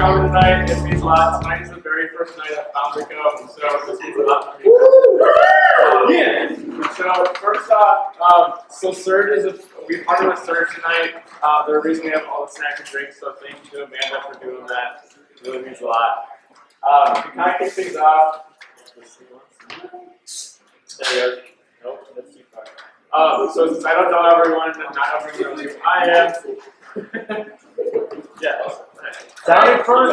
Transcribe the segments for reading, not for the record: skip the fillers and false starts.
coming tonight. It means a lot. Tonight is the very first night of FounderCo, so this means a lot to me. So first off, so Surge is we partnered with Surge tonight. They're the reason we have all the snacks and drinks. So thank you to Amanda for doing that. It really means a lot. To kind of kick things off. There you go. Nope, that's too far. So since I don't know everyone, and not everyone knows who I am. Yeah. Sounded fun.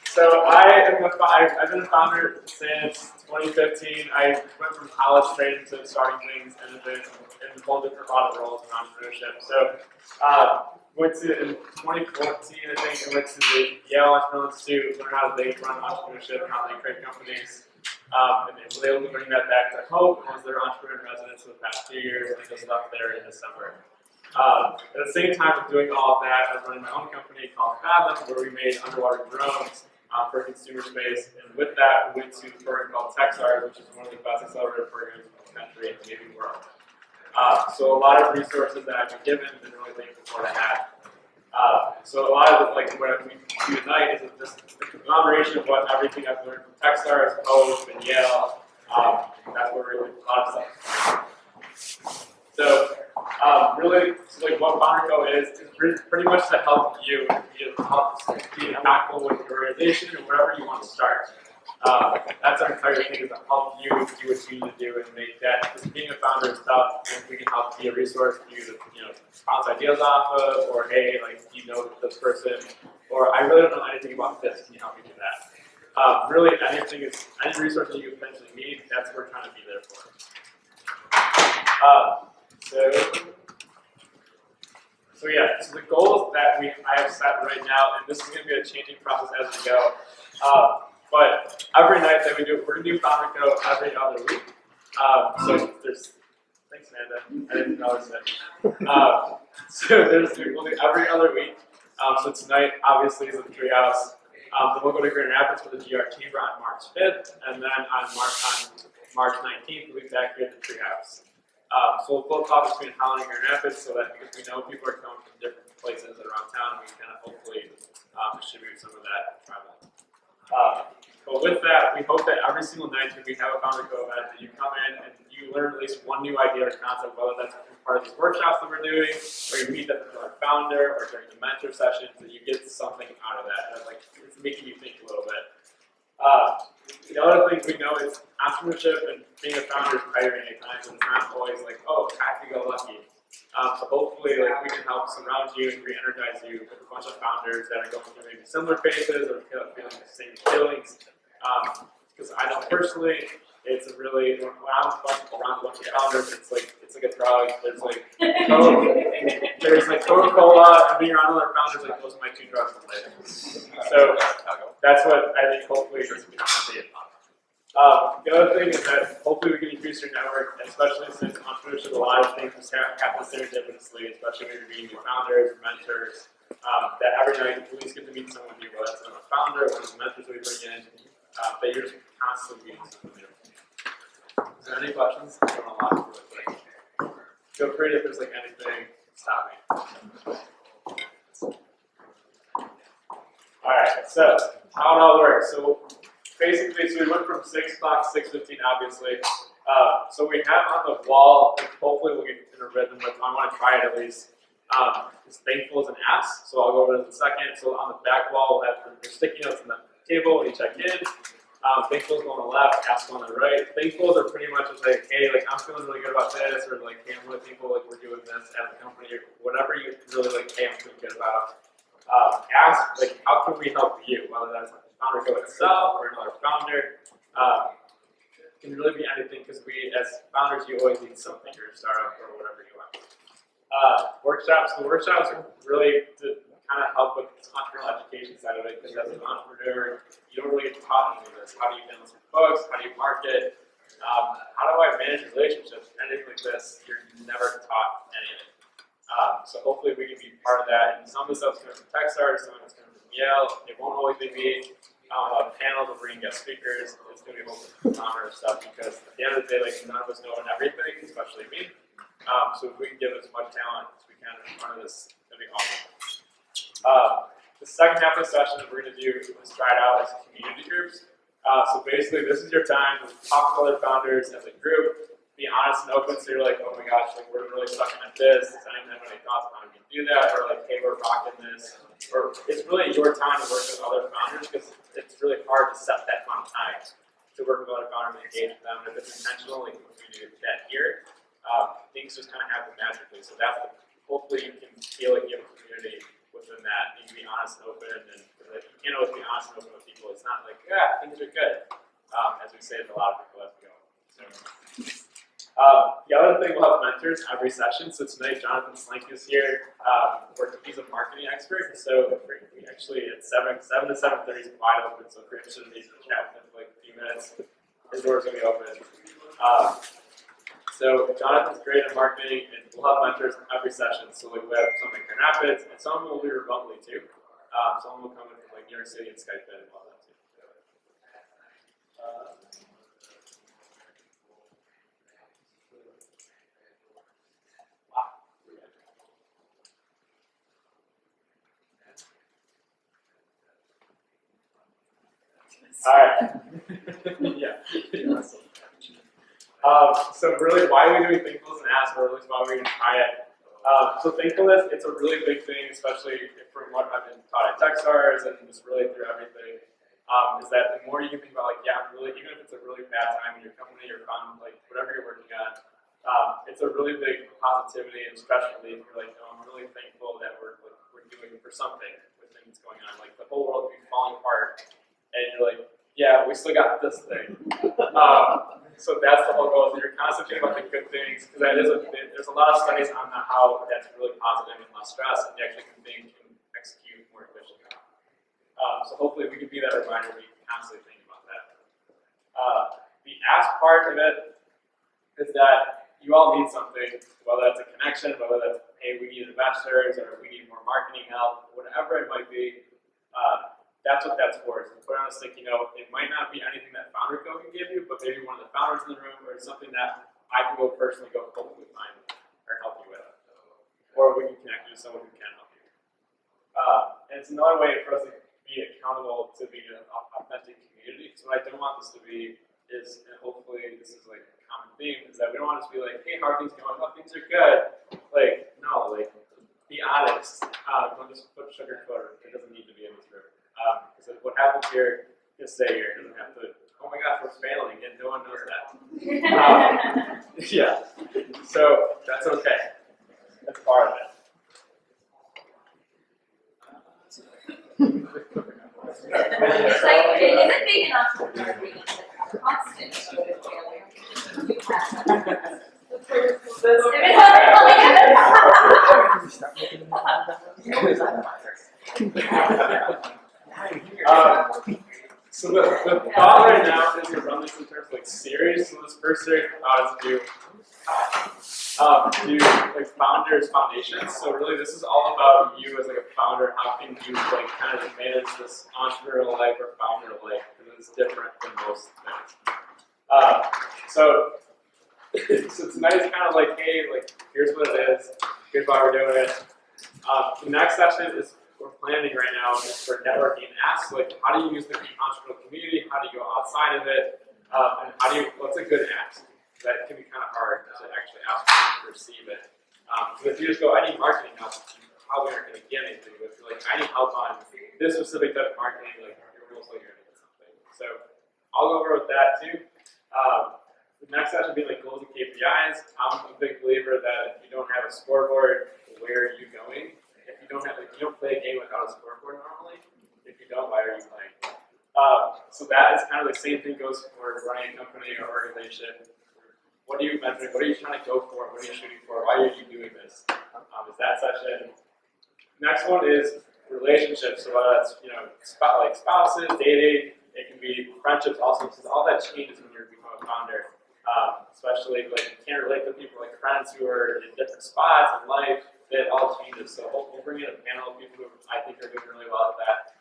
So I've been a founder since 2015. I went from college training to starting things, and have been in a whole different lot of roles in entrepreneurship. So went to in 2014, I think, I went to the Yale Entrepreneurial Institute, learn how they run entrepreneurship and how they create companies. And they were able to bring that back to Hope as their entrepreneur in residence for the past 2 years. I just left there in December. At the same time of doing all of that, I was running my own company called Fathom, where we made underwater drones for consumer space. And with that, we went to a program called TechStars, which is one of the best accelerator programs in the country and maybe world. So a lot of resources that I've been given and really thankful for to have. So a lot of what we do tonight is just the conglomeration of everything I've learned from TechStars, Hope, and Yale. That's where really a lot of stuff. So really, what FounderCo is pretty much to help you be impactful with your organization and wherever you want to start. That's our entire thing, is to help you do what you need to do and make that. Because being a founder is tough, and we can help be a resource for you to bounce ideas off of, or hey, this person, or I really don't know anything about this. Can you help me do that? Really, any resource that you potentially need, that's what we're trying to be there for. So the goals that I have set right now, and this is going to be a changing process as we go. But every night that we're going to do FounderCo every other week. So there's, thanks Amanda, I didn't know that. So we'll do every other week. So tonight obviously is at the Treehouse. Then we'll go to Grand Rapids for the GR Chamber on March 5th, and then on March 19th we'll be back here at the Treehouse. So we'll flip flop between Holland and Grand Rapids, so that because we know people are coming from different places around town, we can kind of hopefully distribute some of that travel. But with that, we hope that every single night that we have a FounderCo event, that you come in and you learn at least one new idea or concept, whether that's part of these workshops that we're doing, or you meet another founder, or during the mentor sessions, that you get something out of that. And it's making you think a little bit. The other thing we know is entrepreneurship and being a founder is tiring at times, and it's not always like, oh, happy-go-lucky. So hopefully, we can help surround you and re-energize you with a bunch of founders that are going through maybe similar phases or feeling the same feelings. Because I know personally, it's a really, when I'm around a bunch of founders, it's like a drug. There's Coca-Cola, and being around other founders, those are my two drugs in life. So that's what I think hopefully is going to be. The other thing is that hopefully we can increase your network, especially since entrepreneurship, a lot of things just happen serendipitously, especially when you're meeting new founders, mentors, that every night you at least get to meet someone new, whether that's another founder, one of the mentors we bring in, that you're just constantly meeting someone new. Is there any questions? I don't know a lot really quick. Feel free if there's anything, stop me. Alright, so how it all works. So basically, we went from 6 o'clock to 6:15, obviously. So we have on the wall, hopefully we'll get in a rhythm with, I want to try it at least, is thankful as an ask. So I'll go over this in a second. So on the back wall, we'll have the sticky notes on the table when you check in. Thankfuls go on the left, ask on the right. Thankfuls are pretty much just hey, I'm feeling really good about this, or hey, I'm really thankful we're doing this as a company, or whatever you really hey, I'm feeling good about. Ask how can we help you, whether that's FounderCo itself or another founder. It can really be anything, because we, as founders, you always need something, or a startup, or whatever you want. Workshops. The workshops are really to kind of help with the entrepreneurial education side of it, because as an entrepreneur, you don't really get taught any of this. How do you balance your books? How do you market? How do I manage relationships? Anything like this, you're never taught any of it. So hopefully we can be part of that. And some of the stuff's coming from TechStars, some of it's coming from Yale. It won't always be me. Panels, we're bringing guest speakers. It's going to be hopefully honor stuff, because at the end of the day, none of us know everything, especially me. So if we can give as much talent as we can in front of this, that'd be awesome. The second half of the session that we're going to do is try it out as community groups. So basically, this is your time to talk to other founders as a group, be honest and open. So you're like, oh my gosh, like we're really sucking at this. Does anyone have any thoughts on how we can do that? Or like, hey, we're rocking this. Or it's really your time to work with other founders because it's really hard to set that amount of time to work with other founders and engage with them. And if it's intentional, like we do that here, things just kind of happen magically. So that's hopefully you can feel like you have a community within that. You can be honest and open, and like, you can't always be honest and open with people. It's not like, yeah, things are good, as we say to a lot of people as we go. So, the other thing, we'll have mentors every session. So tonight, Jonathan Slink is here. He's a marketing expert. So we actually at 7 to 7:30 is wide open. So if you're interested in these, chat with him for like a few minutes. His door's gonna be open. So Jonathan's great at marketing, and we'll have mentors every session. So like we have some in Grand Rapids, and some will be remotely too. Some will come in from like New York City and Skype in and all that too. All right. Yeah. So really, why are we doing Thankfulness and Ask, or at least why are we going to try it? So Thankfulness, it's a really big thing, especially from what I've been taught at Techstars and just really through everything, is that the more you can think about, like, yeah, really, even if it's a really bad time in your company or fun, like whatever you're working on, it's a really big positivity and stress relief. You're like, oh, I'm really thankful that we're doing for something with things going on. Like the whole world could be falling apart, and you're like, yeah, we still got this thing. So that's the whole goal. Is you're constantly thinking about the good things, because there's a lot of studies on how that's really positive and less stress, and you actually can execute more efficiently. So hopefully we can be that reminder. We can constantly think about that. The ask part of it is that you all need something, whether that's a connection, whether that's, hey, we need investors, or we need more marketing help, whatever it might be. That's what that's for. So put on a sticky note. It might not be anything that FounderCo can give you, but maybe one of the founders in the room, or something that I can personally hopefully find or help you with. Or we can connect you to someone who can help you. And it's another way for us to be accountable to be an authentic community. So what I don't want this to be is, and hopefully this is like a common theme, is that we don't want us to be like, hey, how are things going? Oh, things are good. Like, no, like, be honest. Don't just put sugarcoat it. It doesn't need to be in this room. Because what happens here, just stay here. It doesn't have to, oh my gosh, we're failing, and no one knows that. Yeah. So that's okay. That's part of it. It's like, isn't being an entrepreneur being a constant failure? So the thought right now is to run this in terms of like series. So this first series is to do like founders foundations. So really this is all about you as like a founder. How can you like kind of manage this entrepreneurial life or founder life, because it's different than most things. So tonight is kind of like, hey, like here's what it is. Here's why we're doing it. The next session is we're planning right now is for networking and ask, like, how do you use the entrepreneurial community? How do you go outside of it? And what's a good ask? That can be kind of hard to actually ask people to receive it. Because if you just go, I need marketing help, you probably aren't going to get anything. But if you're like, I need help on this specific type of marketing, like, you're most likely going to get something. So I'll go over with that too. The next session will be like goals and KPIs. I'm a big believer that if you don't have a scoreboard, where are you going? If you don't have, like, you don't play a game without a scoreboard normally. If you don't, why are you playing? So that is kind of the same thing goes for running a company or organization. What are you measuring? What are you trying to go for? What are you shooting for? Why are you doing this? Is that session. Next one is relationships. So that's, like spouses, dating. It can be friendships also, because all that changes when you become a founder. Especially like you can't relate to people like friends who are in different spots in life. It all changes. So we'll bring in a panel of people who I think are doing really well at that.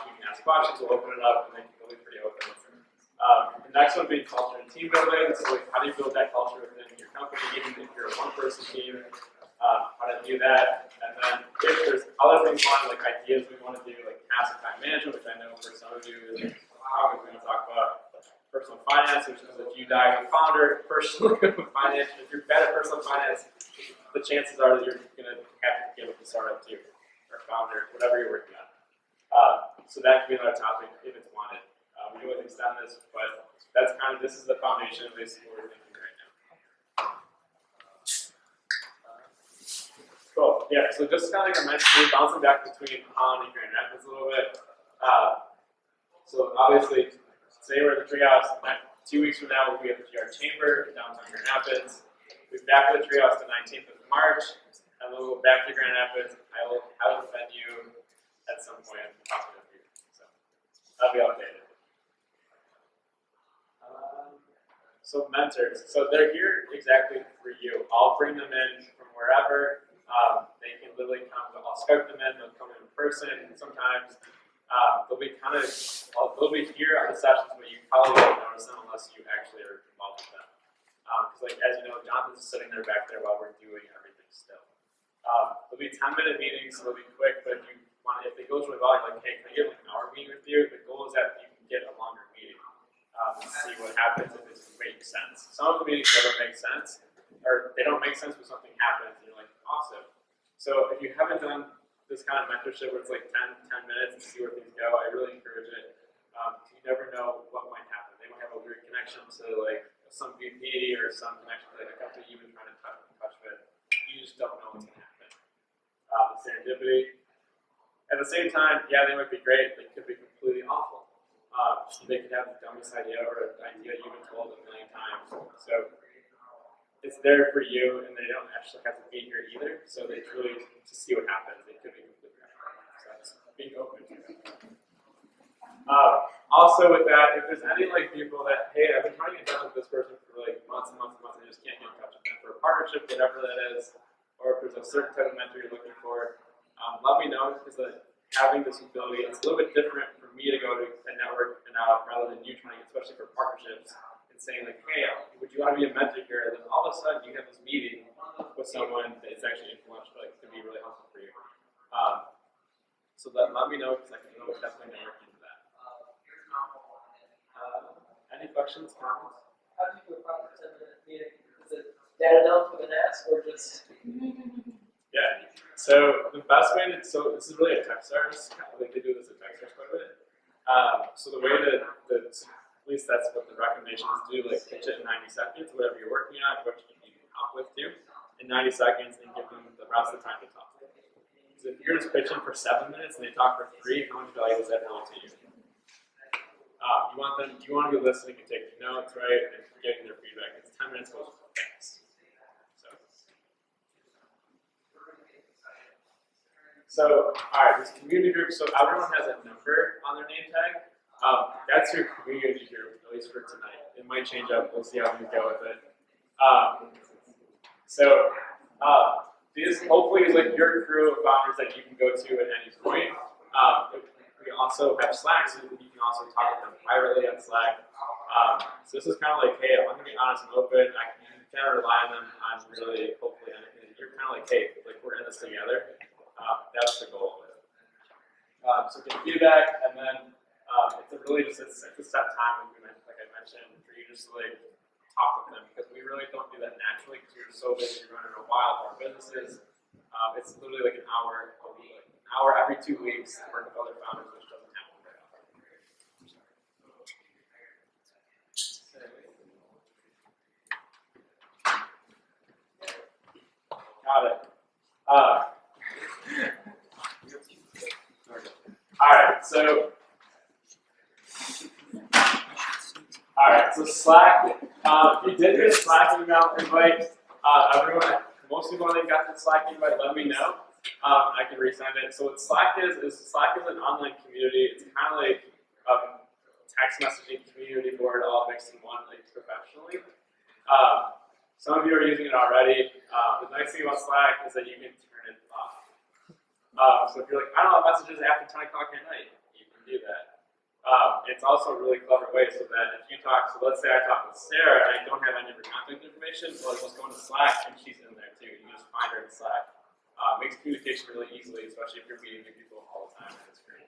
You can ask questions. We'll open it up, and then it'll be pretty open. The next one being culture and team building. So like, how do you build that culture within your company, even if you're a one-person team? How to do that, and then if there's other things on like ideas we want to do, asset time management, which I know for some of you is we're going to talk about personal finance, which is if you die as a founder, personal finance, if you're bad at personal finance, the chances are that you're going to have to give up the startup too, or founder, whatever you're working on. So that can be another topic if it's wanted. We can extend this, but that's kind of, this is the foundation of basically what we're thinking right now. Cool. Yeah, so just kind of like I mentioned, bouncing back between Holland and Grand Rapids a little bit. So obviously, say we're at the Treehouse, 2 weeks from now we'll be at the GR Chamber in downtown Grand Rapids. We'll be back at the Treehouse the 19th of March, and then we'll go back to Grand Rapids. I will have a venue at some point, possibly in the future. So that'll be updated. So mentors, so they're here exactly for you. I'll bring them in from wherever. They can literally come. I'll Skype them in. They'll come in person. Sometimes they'll be they'll be here on the sessions, but you probably won't notice them unless you actually are involved with them. Because like as you know, Jonathan's sitting there back there while we're doing everything still. There'll be 10-minute meetings, so they'll be quick. But if it goes really well, you're like, hey, can I get like an hour meeting with you? The goal is that you can get a longer meeting. And see what happens if it makes sense. Some of the meetings never make sense, or they don't make sense when something happens, and you're like, awesome. So if you haven't done this kind of mentorship where it's like 10 minutes and see where things go, I really encourage it. You never know what might happen. They might have a weird connection to like some VP or some connection to like a company you've been trying to touch with. You just don't know what's going to happen. Serendipity. At the same time, yeah, they might be great. They could be completely awful. They could have the dumbest idea or an idea you've been told a million times. So it's there for you, and they don't actually have to be here either. So they truly to see what happens. They could be completely different. So that's being open to it. Also with that, if there's any like people that, hey, I've been trying to get in touch with this person for like months and months and months, and I just can't get in touch with them for a partnership, whatever that is, or if there's a certain type of mentor you're looking for, let me know, because having this ability, it's a little bit different for me to go to a network and out rather than you trying, especially for partnerships, and saying like, hey, would you want to be a mentor here? And then all of a sudden you have this meeting with someone that's actually influential, like can be really helpful for you. So let me know, because I can definitely network into that. Any questions, comments? How do you do a proper 10-minute meeting? Is it data dump with an ass or just? Yeah. So the best way to, so this is really a tech service. Like they do this at tech service quite a bit. So the way to at least that's what the recommendation is, do like pitch it in 90 seconds, whatever you're working on, what you need help with too, in 90 seconds, and give them the rest of the time to talk. Because if you're just pitching for 7 minutes and they talk for 3, how much value is that really to you? You want to be listening and taking notes, right, and getting their feedback. It's 10 minutes goes fast. So, all right, this community group. So everyone has a number on their name tag. That's your community group, at least for tonight. It might change up. We'll see how we go with it. This hopefully is like your crew of founders that you can go to at any point. We also have Slack, so you can also talk with them privately on Slack. So this is kind of like, hey, I'm going to be honest and open. You can't rely on them on really, hopefully, anything. You're kind of like, hey, like we're in this together. That's the goal of it. So get feedback, and then it's a set time, like I mentioned, for you just to like talk with them, because we really don't do that naturally because you're so busy running a while with our businesses. It's literally like an hour a week, like an hour every 2 weeks to work with other founders, which doesn't happen very often. Got it. So Slack, if you did get a Slack email invite, most people I think got the Slack invite, let me know. I can resend it. So what Slack is an online community. It's kind of like a text messaging community board all mixed in one, like professionally. Some of you are using it already. The nice thing about Slack is that you can turn it off. So if you're like, I don't want messages after 10 o'clock at night, you can do that. It's also a really clever way so that if you talk, so let's say I talk with Sarah and I don't have any of her contact information, well, I just go into Slack and she's in there too. You just find her in Slack. Makes communication really easily, especially if you're meeting new people all the time. It's great.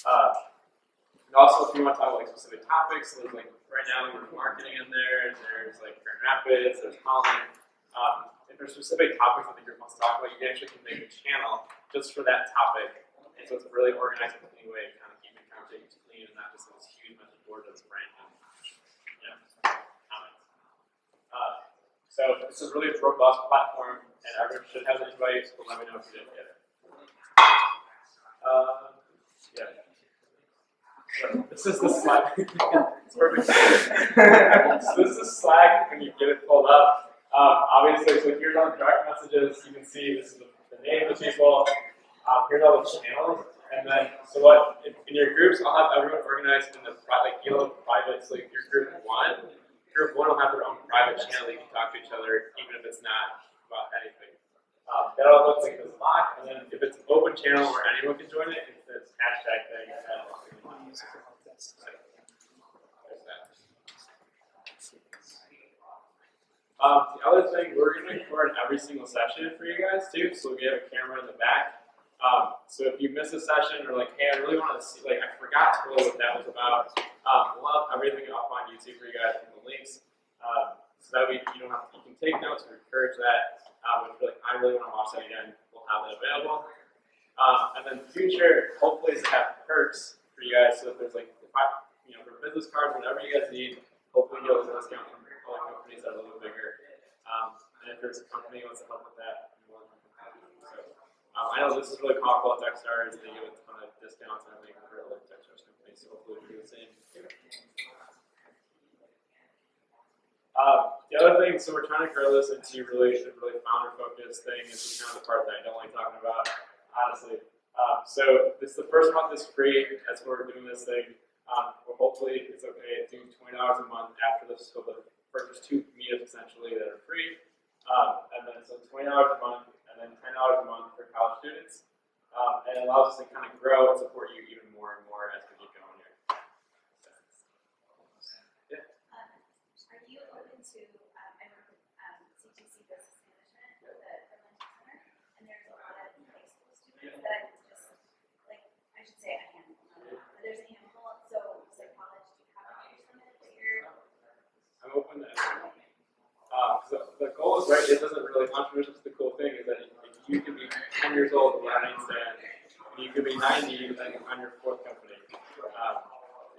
And also, if you want to talk about like specific topics, so there's like right now there's marketing in there. There's like Grand Rapids. There's Holland. If there's specific topics that the group wants to talk about, you actually can make a channel just for that topic. And so it's really organized in any way, kind of keeping conversations clean and not just this huge message board that's random. Comments. So this is really a robust platform, and everyone should have an invite. So let me know if you didn't get it. Yeah. So this is the Slack. It's perfect. So this is Slack when you get it pulled up. Obviously, so here's all the direct messages. You can see this is the name of the people. Here's all the channels. And then, so what, in your groups, I'll have everyone organized in the yellow private. So like your group 1 will have their own private channel. They can talk to each other, even if it's not about anything. That all looks like this lock. And then if it's an open channel where anyone can join it, it's this hashtag thing. The other thing, we're going to record every single session for you guys too, so we have a camera in the back. So if you miss a session or like, hey, I really want to see, like, I forgot totally what that was about, we'll have everything up on YouTube for you guys in the links. So that way you don't have to, you can take notes and encourage that. If you're like, I really want to watch that again, we'll have that available. And then future, hopefully, is to have perks for you guys. So if there's like, for business cards, whatever you guys need, hopefully you'll get a discount from all the companies that are a little bit bigger. And if there's a company who wants to help with that, we want to help. So I know this is really comical at Techstars. They give a ton of discounts and everything for other Techstars companies. So hopefully we do the same. The other thing, so we're trying to grow this into really founder-focused thing. This is kind of the part that I don't like talking about, honestly. So this the first month is free. That's why we're doing this thing. Well, hopefully it's okay. Doing $20 a month after this, so the first 2 meetups essentially that are free, and then so $20 a month, and then $10 a month for college students, and it allows us to kind of grow and support you even more and more as we keep going here. Yeah. Are you open to, I work with CTC Business Management at the Fermentation Center, and there's a lot of high school students that I would just, like, I should say a handful, but there's a handful, so it's like college, do you have a summit that you're? I'm open to everything. The goal is, right, it doesn't really, entrepreneurship is the cool thing, is that you can be 10 years old with an stand, and you can be 90 and on your 4th company.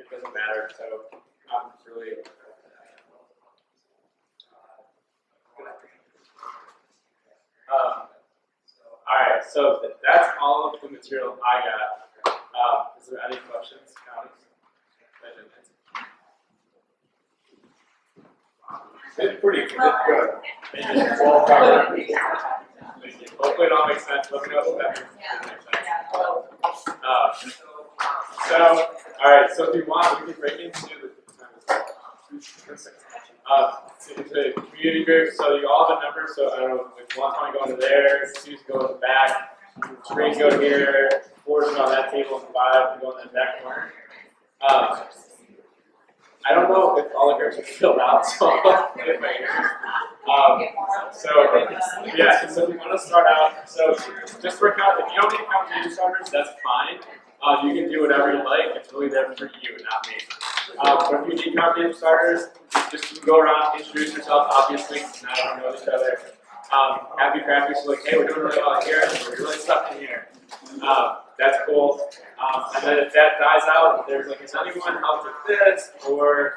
It doesn't matter, so I'm really... Alright, so that's all of the material I got. Is there any questions, comments? It's pretty good. Thank you. Hopefully it all makes sense. Let me know if that makes sense. So, alright, so if you want, we can break into the community group. So you all have a number, so I don't know, if one want to go into there, 2 go in the back, 3 go here, 4 go on that table, and 5 go in the back corner. I don't know if all the groups are filled out, so I'll get my ears. Yeah, so if you want to start out, so just for account, if you don't need account starters, that's fine. You can do whatever you like. It's really there for you, not me. But if you need account starters, just go around, introduce yourself, obviously, because now you know each other. Happy crafty, so like, hey, we're doing really well here, we're really stuck in here. That's cool. And then if that dies out, there's like, has anyone helped with this, or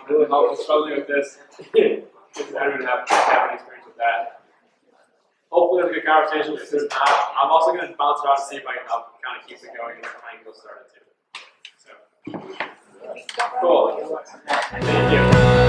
really helped with struggling with this? Because I don't have any experience with that. Hopefully it's a good conversation. If there's not, I'm also going to bounce around and see if I can help kind of keep it going and try and go start it too. So, cool. Thank you.